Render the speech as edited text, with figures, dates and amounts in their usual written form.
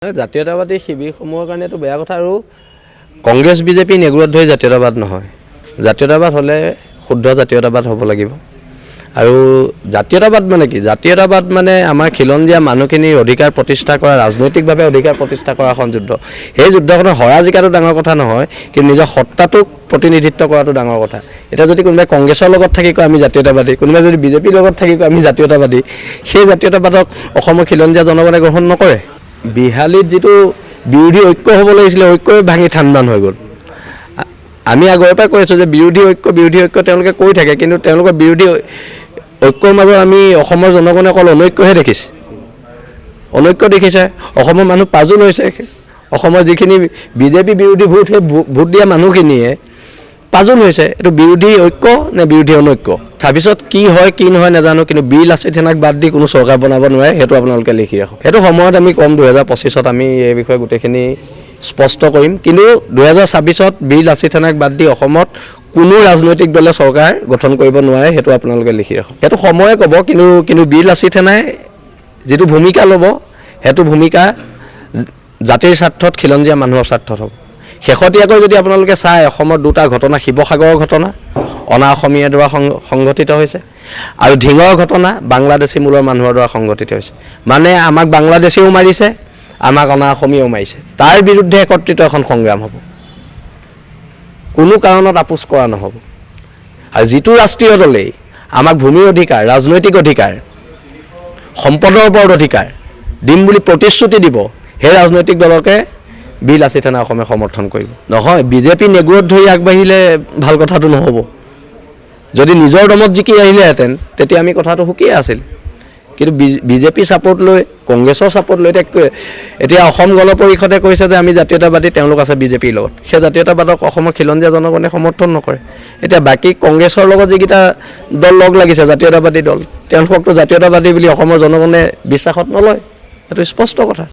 জাতীয়তাবাদী শিবিৰসমূহৰ কাৰণেতো বেয়া কথা আৰু কংগ্ৰেছ বিজেপি নেগুৰত ধৰি জাতীয়তাবাদ নহয়। জাতীয়তাবাদ হ'লে শুদ্ধ জাতীয়তাবাদ হ'ব লাগিব। আৰু জাতীয়তাবাদ মানে কি? জাতীয়তাবাদ মানে আমাৰ খিলঞ্জীয়া মানুহখিনিৰ অধিকাৰ প্ৰতিষ্ঠা কৰা, ৰাজনৈতিকভাৱে অধিকাৰ প্ৰতিষ্ঠা কৰা এখন যুদ্ধ। সেই যুদ্ধখনত হৰা জিকাটো ডাঙৰ কথা নহয়, কিন্তু নিজৰ সত্তাটোক প্ৰতিনিধিত্ব কৰাটো ডাঙৰ কথা। এতিয়া যদি কোনোবাই কংগ্ৰেছৰ লগত থাকি কয় আমি জাতীয়তাবাদী, কোনোবাই যদি বিজেপিৰ লগত থাকি কয় আমি জাতীয়তাবাদী, সেই জাতীয়তাবাদক অসমৰ খিলঞ্জীয়া জনগণে গ্ৰহণ নকৰে। বিহালীত যিটো বিৰোধী ঐক্য হ'ব লাগিছিলে, ঐক্যই ভাঙি ঠাণ্ডান হৈ গ'ল। আমি আগৰ পৰাই কৈ আছোঁ যে বিৰোধী ঐক্য তেওঁলোকে কৈ থাকে, কিন্তু তেওঁলোকৰ বিৰোধী ঐক্যৰ মাজত আমি অসমৰ জনগণে অকল অনৈক্যহে দেখিছে। অনৈক্য দেখিছে, অসমৰ মানুহ পাজোল হৈছে। অসমৰ যিখিনি বিজেপি বিৰোধী ভোট, সেই ভোট দিয়া মানুহখিনিয়ে পাজোল হৈছে। এইটো বিৰোধী ঐক্য নে বিৰোধী অনৈক্য? 26ত কি হয় কি নহয় নাজানো, কিন্তু বীৰ লাচিত সেনাক বাদ দি কোনো চৰকাৰ বনাব নোৱাৰে, সেইটো আপোনালোকে লিখি ৰাখক। সেইটো সময়ত আমি কম 2025ত আমি এই বিষয়ে গোটেইখিনি স্পষ্ট কৰিম। কিন্তু 2026ত বীৰ লাচিত সেনাক বাদ দি অসমত কোনো ৰাজনৈতিক দলে চৰকাৰ গঠন কৰিব নোৱাৰে, সেইটো আপোনালোকে লিখি ৰাখক। সেইটো সময়ে ক'ব, কিন্তু বীৰ লাচিত সেনাই যিটো ভূমিকা ল'ব, সেইটো ভূমিকা জাতিৰ স্বাৰ্থত, খিলঞ্জীয়া মানুহৰ স্বাৰ্থত হ'ব। শেহতীয়াকৈ যদি আপোনালোকে চায়, অসমৰ দুটা ঘটনা, শিৱসাগৰৰ ঘটনা অনা অসমীয়াৰ দ্বাৰা সংঘটিত হৈছে, আৰু ধিঙৰ ঘটনা বাংলাদেশী মূলৰ মানুহৰ দ্বাৰা সংঘটিত হৈছে। মানে আমাক বাংলাদেশীও মাৰিছে, আমাক অনা অসমীয়াও মাৰিছে। তাৰ বিৰুদ্ধে একত্ৰিত এখন সংগ্ৰাম হ'ব, কোনো কাৰণত আপোচ কৰা নহ'ব। আৰু যিটো ৰাষ্ট্ৰীয় দলেই আমাক ভূমিৰ অধিকাৰ, ৰাজনৈতিক অধিকাৰ, সম্পদৰ ওপৰত অধিকাৰ দিম বুলি প্ৰতিশ্ৰুতি দিব, সেই ৰাজনৈতিক দলকে বীৰ লাচিত সেনা অসমে সমৰ্থন কৰিব। নহয়, বিজেপি নেগুৰত ধৰি আগবাঢ়িলে ভাল কথাটো নহ'ব। যদি নিজৰ দমত জিকি আহিলেহেঁতেন তেতিয়া আমি কথাটো সুকীয়া আছিল। কিন্তু বিজেপি ছাপোৰ্ট লৈ, কংগ্ৰেছৰ ছাপোৰ্ট লৈ এতিয়া অসম গণ পৰিষদে কৈছে যে আমি জাতীয়তাবাদী, তেওঁলোক আছে বিজেপিৰ লগত। সেই জাতীয়তাবাদক অসমৰ খিলঞ্জীয়া জনগণে সমৰ্থন নকৰে। এতিয়া বাকী কংগ্ৰেছৰ লগত যিকেইটা দল লগ লাগিছে, জাতীয়তাবাদী দল, তেওঁলোককতো জাতীয়তাবাদী বুলি অসমৰ জনগণে বিশ্বাসত নলয়। সেইটো স্পষ্ট কথা।